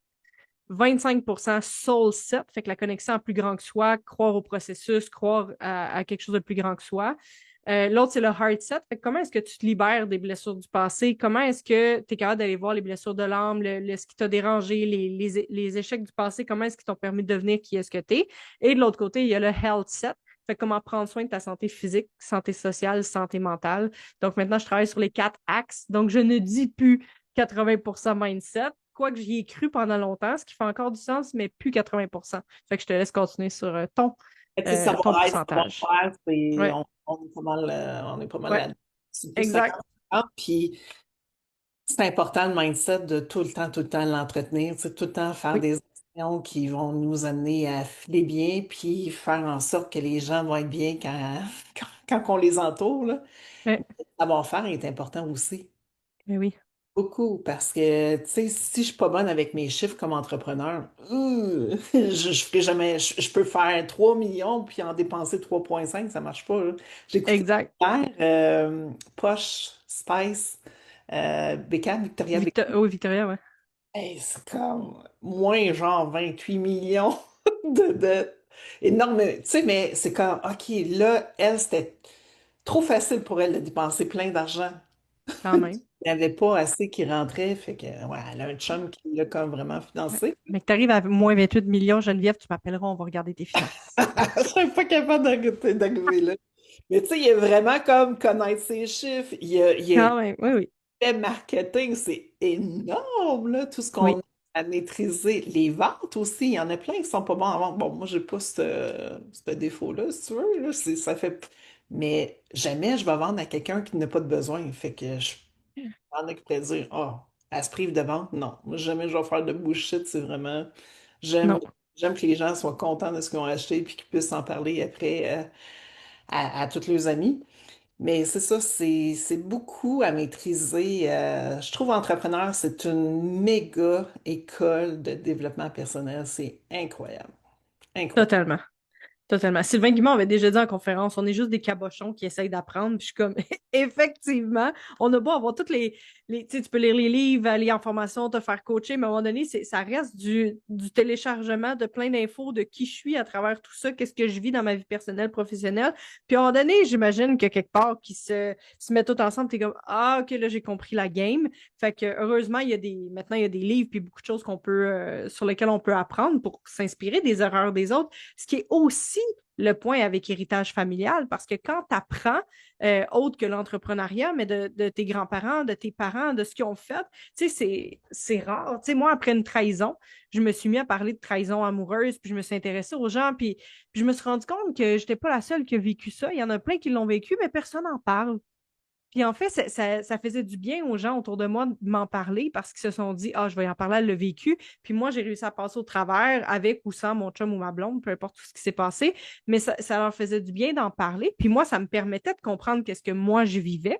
25% soul set, fait que la connexion à plus grand que soi, croire au processus, croire à quelque chose de plus grand que soi. L'autre, c'est le heart set. Fait que comment est-ce que tu te libères des blessures du passé? Comment est-ce que tu es capable d'aller voir les blessures de l'âme, ce qui t'a dérangé, les échecs du passé? Comment est-ce qu'ils t'ont permis de devenir qui est-ce que tu es? Et de l'autre côté, il y a le health set. Fait que comment prendre soin de ta santé physique, santé sociale, santé mentale. Donc maintenant, je travaille sur les quatre axes. Donc, je ne dis plus 80% mindset, quoique j'y ai cru pendant longtemps, ce qui fait encore du sens, mais plus 80%. Fait que je te laisse continuer sur Tu sais, ton savoir-être, pourcentage. savoir-faire, Ouais, on est pas mal ouais, là. Surtout exact. 50 ans. Puis c'est important le mindset de tout le temps l'entretenir, tu sais, tout le temps faire Oui. des actions qui vont nous amener à filer bien, puis faire en sorte que les gens vont être bien quand on les entoure, là. Ouais, Savoir-faire est important aussi. mais oui, Beaucoup, parce que, tu sais, si je suis pas bonne avec mes chiffres comme entrepreneur, je ferai jamais, je peux faire 3 millions puis en dépenser 3,5, ça marche pas, là. J'ai écouté exact. hier, Posh, Spice, Victoria Beckham. Oui, Victoria, ouais. Hey, c'est comme moins genre 28 millions de énorme, tu sais, mais c'est comme, OK, là, elle, c'était trop facile pour elle de dépenser plein d'argent. Quand même. Il n'y avait pas assez qui rentrait, fait que, ouais, elle a un chum qui l'a comme vraiment Ouais. financé. Mais que tu arrives à moins 28 millions, Geneviève, tu m'appelleras, on va regarder tes finances. Je serais pas capable d'arriver là. Mais tu sais, il y a vraiment comme connaître ses chiffres. Il y a Quand même, oui, oui. le marketing, c'est énorme, là, tout ce qu'on Oui, a à maîtriser. Les ventes aussi, il y en a plein qui sont pas bons à vendre. Bon, moi, j'ai pas ce défaut-là, si tu veux, là, ça fait. Mais jamais je vais vendre à quelqu'un qui n'a pas de besoin. Fait que je en a qui pourraient dire, oh, elle se prive de vente. Non, moi, jamais je vais faire de bullshit. C'est vraiment. J'aime, non, j'aime que les gens soient contents de ce qu'ils ont acheté et qu'ils puissent en parler après à tous leurs amis. Mais c'est ça, c'est beaucoup à maîtriser. Je trouve entrepreneur, c'est une méga école de développement personnel. C'est incroyable. Incroyable. totalement. Totalement. Sylvain Guimond avait déjà dit en conférence, on est juste des cabochons qui essayent d'apprendre. Puis je suis comme, effectivement, on a beau avoir toutes tu sais, tu peux lire les livres, aller en formation, te faire coacher, mais à un moment donné, ça reste du téléchargement de plein d'infos de qui je suis à travers tout ça, qu'est-ce que je vis dans ma vie personnelle, professionnelle. Puis à un moment donné, j'imagine que quelque part, qui se mettent tout ensemble, t'es comme, ah, OK, là, j'ai compris la game. Fait que, heureusement, maintenant, il y a des livres puis beaucoup de choses sur lesquelles on peut apprendre pour s'inspirer des erreurs des autres. Ce qui est aussi le point avec héritage familial, parce que quand tu apprends, autre que l'entrepreneuriat, mais de tes grands-parents, de tes parents, de ce qu'ils ont fait, tu sais, c'est rare. Tu sais, moi, après une trahison, je me suis mis à parler de trahison amoureuse, puis je me suis intéressée aux gens, puis je me suis rendu compte que je n'étais pas la seule qui a vécu ça. Il y en a plein qui l'ont vécu, mais personne n'en parle. Puis en fait, ça faisait du bien aux gens autour de moi de m'en parler parce qu'ils se sont dit, ah, je vais en parler, elle l'a vécu. Puis moi, j'ai réussi à passer au travers avec ou sans mon chum ou ma blonde, peu importe tout ce qui s'est passé. Mais ça leur faisait du bien d'en parler. Puis moi, ça me permettait de comprendre qu'est-ce que moi, je vivais.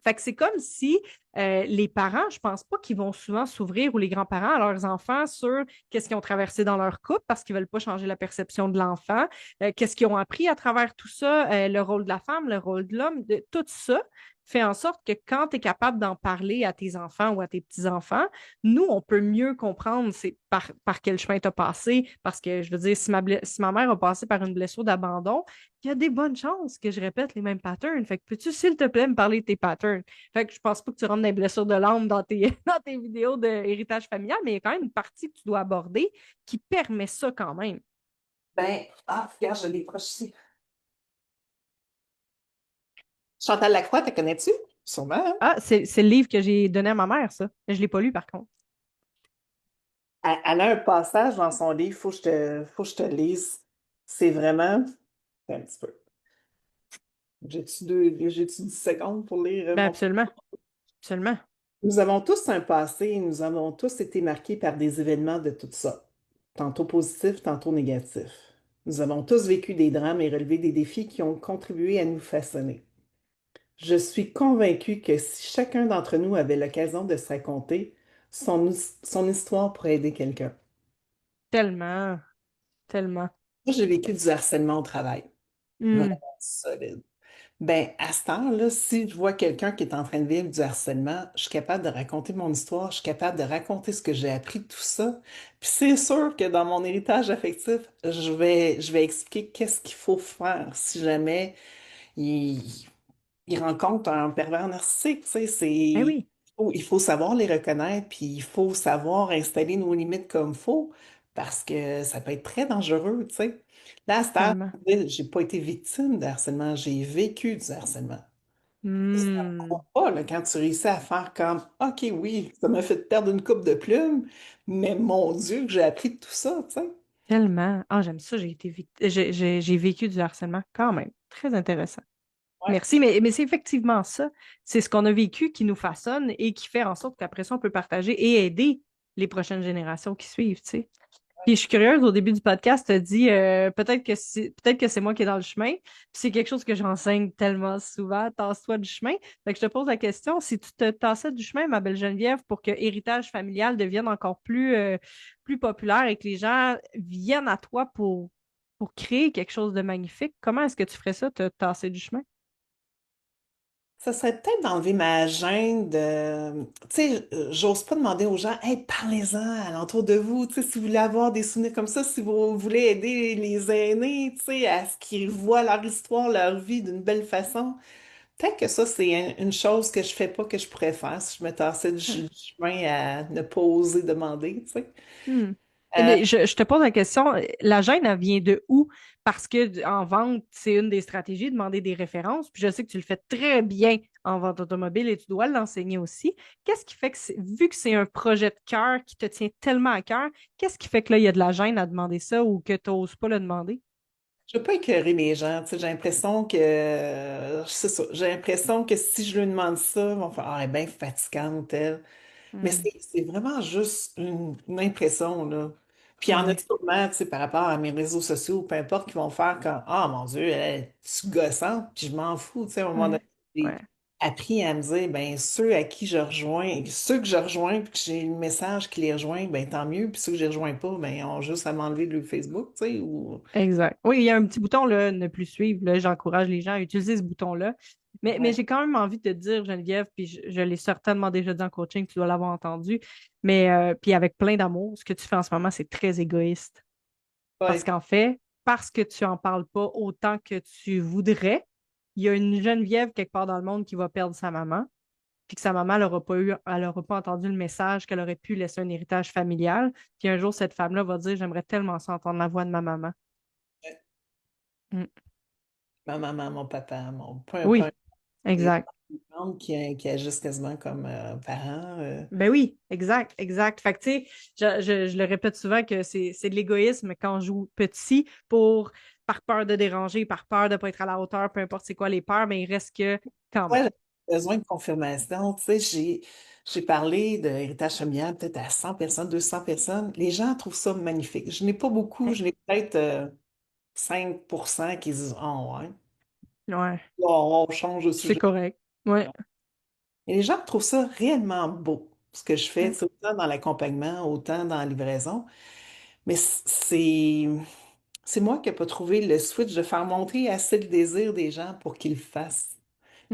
Fait que c'est comme si les parents, je pense pas qu'ils vont souvent s'ouvrir ou les grands-parents à leurs enfants sur qu'est-ce qu'ils ont traversé dans leur couple parce qu'ils veulent pas changer la perception de l'enfant, qu'est-ce qu'ils ont appris à travers tout ça, le rôle de la femme, le rôle de l'homme, tout ça fait en sorte que quand tu es capable d'en parler à tes enfants ou à tes petits-enfants, nous, on peut mieux comprendre c'est par quel chemin tu as passé. Parce que, je veux dire, si ma mère a passé par une blessure d'abandon, il y a des bonnes chances que je répète les mêmes patterns. Fait que peux-tu, s'il te plaît, me parler de tes patterns? Fait que je pense pas que tu rentres dans les blessures de l'âme dans tes, dans tes vidéos d'héritage familial, mais il y a quand même une partie que tu dois aborder qui permet ça quand même. Ben, regarde, je l'ai proche ici. Chantal Lacroix, te connais-tu? Sûrement, hein? Ah, c'est le livre que j'ai donné à ma mère, ça. Je l'ai pas lu, par contre. Elle a un passage dans son livre, faut que je te lise. C'est vraiment. Un petit peu. J'ai-tu 10 secondes pour lire Ben mon... absolument, absolument. Nous avons tous un passé et nous avons tous été marqués par des événements de toutes sortes, tantôt positifs, tantôt négatifs. Nous avons tous vécu des drames et relevé des défis qui ont contribué à nous façonner. Je suis convaincue que si chacun d'entre nous avait l'occasion de se raconter, son histoire pourrait aider quelqu'un. Tellement, tellement. Moi, j'ai vécu du harcèlement au travail. Vraiment Hmm. solide. Ben, à ce temps-là, si je vois quelqu'un qui est en train de vivre du harcèlement, je suis capable de raconter mon histoire, je suis capable de raconter ce que j'ai appris de tout ça. Puis c'est sûr que dans mon héritage affectif, je vais expliquer qu'est-ce qu'il faut faire si jamais il, il rencontre un pervers narcissique. Tu sais, Ben oui, il faut savoir les reconnaître, puis il faut savoir installer nos limites comme il faut, parce que ça peut être très dangereux, tu sais. Là, à cette heure, tellement. j'ai pas été victime de harcèlement, j'ai vécu du harcèlement. Et ça ne Hmm. croit pas, là, quand tu réussis à faire comme, OK, oui, ça m'a fait perdre une coupe de plumes, mais mon Dieu, que j'ai appris de tout ça, tu sais. Tellement. Ah, j'aime ça, j'ai vécu du harcèlement quand même. Très intéressant. Ouais. Merci, mais c'est effectivement ça. C'est ce qu'on a vécu qui nous façonne et qui fait en sorte qu'après ça, on peut partager et aider les prochaines générations qui suivent, tu sais. Puis je suis curieuse, au début du podcast, tu as dit peut-être que c'est moi qui est dans le chemin. Puis c'est quelque chose que j'enseigne tellement souvent, tasse-toi du chemin. Fait que je te pose la question, si tu te tassais du chemin, ma belle Geneviève, pour que héritage familial devienne encore plus populaire et que les gens viennent à toi pour créer quelque chose de magnifique, comment est-ce que tu ferais ça, te tasser du chemin? Ça serait peut-être d'enlever ma gêne de... Tu sais, j'ose pas demander aux gens, hey, parlez-en alentour de vous, tu sais, si vous voulez avoir des souvenirs comme ça, si vous voulez aider les aînés, tu sais, à ce qu'ils voient leur histoire, leur vie d'une belle façon. Peut-être que ça, c'est une chose que je fais pas, que je pourrais faire si je me tassais du chemin à ne pas oser demander, tu sais. Hmm. Euh, Mais je te pose la question, la gêne, elle vient de où? Parce que en vente, c'est une des stratégies, demander des références. Puis je sais que tu le fais très bien en vente automobile et tu dois l'enseigner aussi. Qu'est-ce qui fait que, vu que c'est un projet de cœur qui te tient tellement à cœur, qu'est-ce qui fait que là, il y a de la gêne à demander ça ou que tu n'oses pas le demander? je veux pas écœurer les gens, tu sais, j'ai l'impression que, c'est ça, j'ai l'impression que si je lui demande ça, ils vont faire, ah, elle est bien fatigante, elle. Mais Hmm. c'est vraiment juste une impression, là. Puis il y en a Ouais. sûrement, tu sais, par rapport à mes réseaux sociaux, peu importe, qui vont faire comme, ah, mon Dieu, elle est gossante, puis je m'en fous, tu sais, à un moment donné, Ouais. j'ai Ouais. appris à me dire, ben ceux à qui je rejoins, ceux que je rejoins, puis que j'ai le message qui les rejoint, ben tant mieux, puis ceux que je les rejoins pas, ben ils ont juste à m'enlever de Facebook, tu sais, ou... Exact. Oui, il y a un petit bouton là, ne plus suivre. Là, j'encourage les gens à utiliser ce bouton-là. Mais Ouais. j'ai quand même envie de te dire, Geneviève, puis je l'ai certainement déjà dit en coaching, tu dois l'avoir entendu, mais puis avec plein d'amour, ce que tu fais en ce moment, c'est très égoïste. Parce Ouais. qu'en fait, parce que tu n'en parles pas autant que tu voudrais, il y a une Geneviève quelque part dans le monde qui va perdre sa maman, puis que sa maman, elle aura pas entendu le message qu'elle aurait pu laisser un héritage familial. Puis un jour, cette femme-là va dire, j'aimerais tellement ça entendre la voix de ma maman. Mm. Ma maman, mon papa, peu Oui, importe, des exact. gens qui agissent quasiment comme parents. Ben oui, exact, exact. Fait que, tu sais, je le répète souvent que c'est de l'égoïsme quand on joue petit par peur de déranger, par peur de ne pas être à la hauteur, peu importe c'est quoi les peurs, mais il reste que quand Ouais, même. j'ai besoin de confirmation. Tu sais, j'ai parlé de héritage familial peut-être à 100 personnes, 200 personnes. Les gens trouvent ça magnifique. Je n'ai pas beaucoup, Ouais, je n'ai peut-être 5% qui disent, oh ouais, ouais, on change de c'est sujet. correct. Ouais, Et les gens trouvent ça réellement beau, ce que je fais, ouais. c'est autant dans l'accompagnement, autant dans la livraison. Mais c'est moi qui n'ai pas trouvé le switch de faire monter assez le désir des gens pour qu'ils le fassent.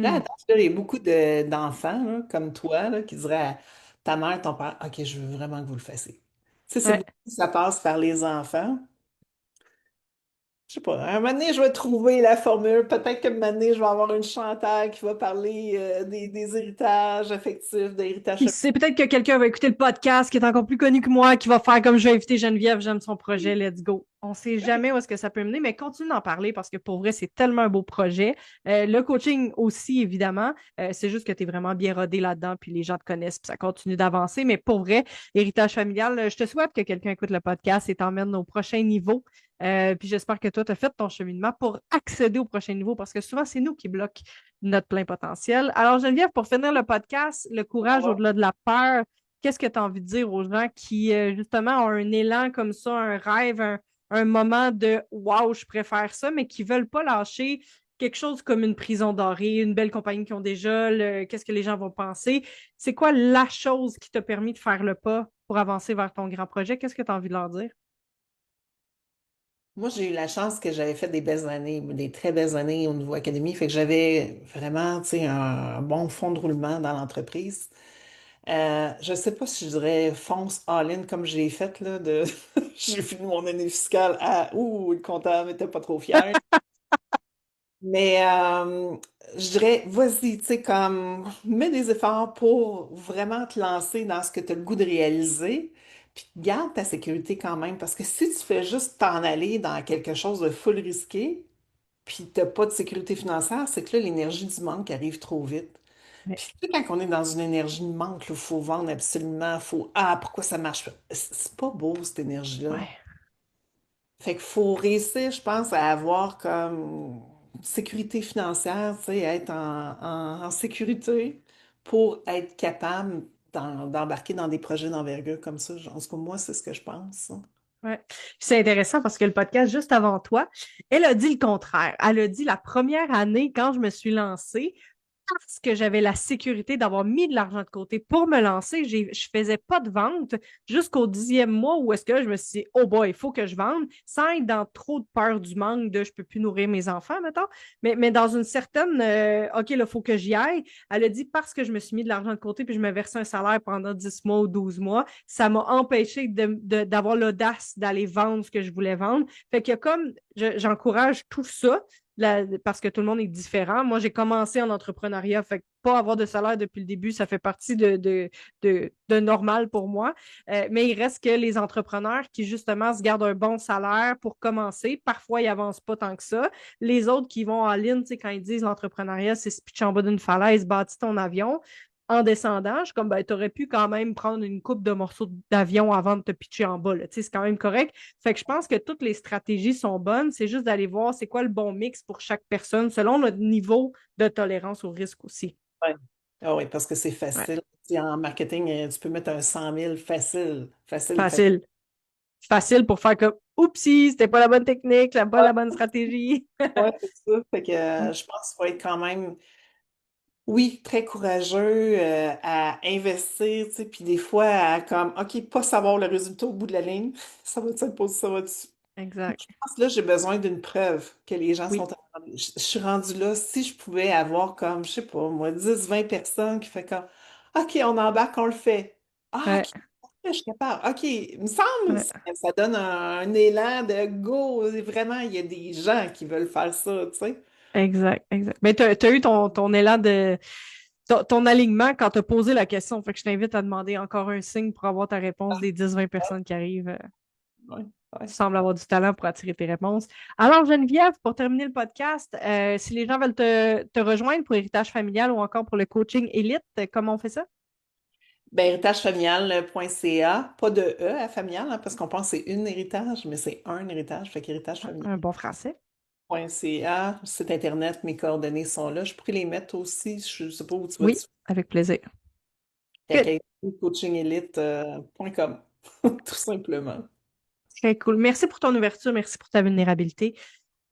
Là, Hmm. attends, là, il y a beaucoup d'enfants là, comme toi là, qui diraient à ta mère, ton père, OK, je veux vraiment que vous le fassiez. Tu sais, c'est Ouais. beaucoup, ça passe par les enfants. Je sais pas, un moment donné, je vais trouver la formule. Peut-être que un moment donné, je vais avoir une chanteuse qui va parler des héritages affectifs, des héritages Qui sait, peut-être que quelqu'un va écouter le podcast qui est encore plus connu que moi, qui va faire comme je vais inviter Geneviève, j'aime son projet, let's go. On sait jamais où est-ce que ça peut mener, mais continue d'en parler parce que pour vrai, c'est tellement un beau projet. Le coaching aussi, évidemment. C'est juste que tu es vraiment bien rodé là-dedans, puis les gens te connaissent, puis ça continue d'avancer. Mais pour vrai, héritage familial, je te souhaite que quelqu'un écoute le podcast et t'emmène au prochain niveau. Puis j'espère que toi, tu as fait ton cheminement pour accéder au prochain niveau parce que souvent, c'est nous qui bloquons notre plein potentiel. Alors, Geneviève, pour finir le podcast, le courage au-delà de la peur, qu'est-ce que tu as envie de dire aux gens qui, justement, ont un élan comme ça, un rêve, un moment de wow, je préfère ça, mais qui ne veulent pas lâcher quelque chose comme une prison dorée, une belle compagnie qu'ils ont déjà, qu'est-ce que les gens vont penser? C'est quoi la chose qui t'a permis de faire le pas pour avancer vers ton grand projet? Qu'est-ce que tu as envie de leur dire? Moi, j'ai eu la chance que j'avais fait des belles années, des très belles années au niveau académie, fait que j'avais vraiment, tu sais, un bon fond de roulement dans l'entreprise. Je sais pas si je dirais fonce all-in comme je l'ai fait, là, de j'ai fini mon année fiscale à ouh, le comptable n'était pas trop fier. Mais je dirais, vas-y, tu sais, comme, mets des efforts pour vraiment te lancer dans ce que tu as le goût de réaliser, puis garde ta sécurité quand même, parce que si tu fais juste t'en aller dans quelque chose de full risqué, puis tu n'as pas de sécurité financière, c'est que là, l'énergie du manque arrive trop vite. Ouais. Puis tu sais, quand on est dans une énergie de manque, il faut vendre absolument, faut, ah, pourquoi ça marche pas? C'est pas beau, cette énergie-là. Ouais. Fait qu'il faut réussir, je pense, à avoir comme sécurité financière, tu sais, être en sécurité pour être capable d'embarquer dans des projets d'envergure comme ça. En tout cas, moi, c'est ce que je pense, hein. Ouais. C'est intéressant parce que le podcast juste avant toi, elle a dit le contraire. Elle a dit la première année, quand je me suis lancée, parce que j'avais la sécurité d'avoir mis de l'argent de côté pour me lancer. Je faisais pas de vente jusqu'au 10e mois où est-ce que je me suis dit, oh boy, il faut que je vende, sans être dans trop de peur du manque de je peux plus nourrir mes enfants, mettons, mais dans une certaine, OK, là, il faut que j'y aille. Elle a dit parce que je me suis mis de l'argent de côté puis je me versais un salaire pendant 10 mois ou 12 mois, ça m'a empêché d'avoir l'audace d'aller vendre ce que je voulais vendre. Fait que comme j'encourage tout ça, parce que tout le monde est différent. Moi, j'ai commencé en entrepreneuriat, fait que pas avoir de salaire depuis le début, ça fait partie de normal pour moi. Mais il reste que les entrepreneurs qui, justement, se gardent un bon salaire pour commencer, parfois, ils avancent pas tant que ça. Les autres qui vont en ligne, tu sais, quand ils disent l'entrepreneuriat, c'est se pitcher en bas d'une falaise, bâtir ton avion. En descendant, je suis comme, ben, tu aurais pu quand même prendre une coupe de morceaux d'avion avant de te pitcher en bas. Là. Tu sais, c'est quand même correct. Fait que je pense que toutes les stratégies sont bonnes. C'est juste d'aller voir c'est quoi le bon mix pour chaque personne selon notre niveau de tolérance au risque aussi. Ouais. Ah oui, parce que c'est Ouais. facile. Tu sais, en marketing, tu peux mettre un 100 000 facile, facile, facile. Facile. Facile pour faire comme oupsie, c'était pas la bonne technique, pas Ouais, la bonne stratégie. ouais, c'est ça. Fait que je pense qu'il faut être quand même, oui, très courageux à investir, tu sais, puis des fois à comme, OK, pas savoir le résultat au bout de la ligne, ça va être posé, ça va Exact. je pense que là, j'ai besoin d'une preuve que les gens Oui. sont. Je suis rendue là. Si je pouvais avoir comme, je sais pas, moi, 10 20 personnes qui fait comme, OK, on embarque, on le fait. Ah, Ouais. OK, je suis capable. OK, il me semble, Ouais. ça donne un élan de go. Vraiment, il y a des gens qui veulent faire ça, tu sais. Exact. Exact. Mais tu as eu ton élan ton alignement quand tu as posé la question. Fait que je t'invite à demander encore un signe pour avoir ta réponse des 10 20 personnes qui arrivent. Ouais, Tu ouais. sembles avoir du talent pour attirer tes réponses. Alors, Geneviève, pour terminer le podcast, si les gens veulent te rejoindre pour Héritage familial ou encore pour le coaching élite, comment on fait ça? Ben, héritagefamilial.ca, pas de E à familial, hein, parce qu'on pense que c'est une héritage, mais c'est un héritage, fait qu'héritage familial. Un bon français. .ca, site internet, mes coordonnées sont là. Je pourrais les mettre aussi, je ne sais pas où tu vas Oui, diffuser. avec plaisir. Good. Fait coachingelite.com, tout simplement. Très cool. Merci pour ton ouverture, merci pour ta vulnérabilité.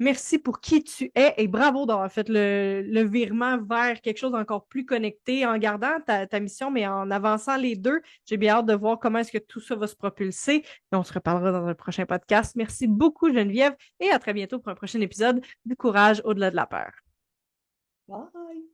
Merci pour qui tu es et bravo d'avoir fait le virement vers quelque chose d'encore plus connecté en gardant ta mission, mais en avançant les deux. J'ai bien hâte de voir comment est-ce que tout ça va se propulser. Et on se reparlera dans un prochain podcast. Merci beaucoup, Geneviève, et à très bientôt pour un prochain épisode du Courage au-delà de la peur. Bye!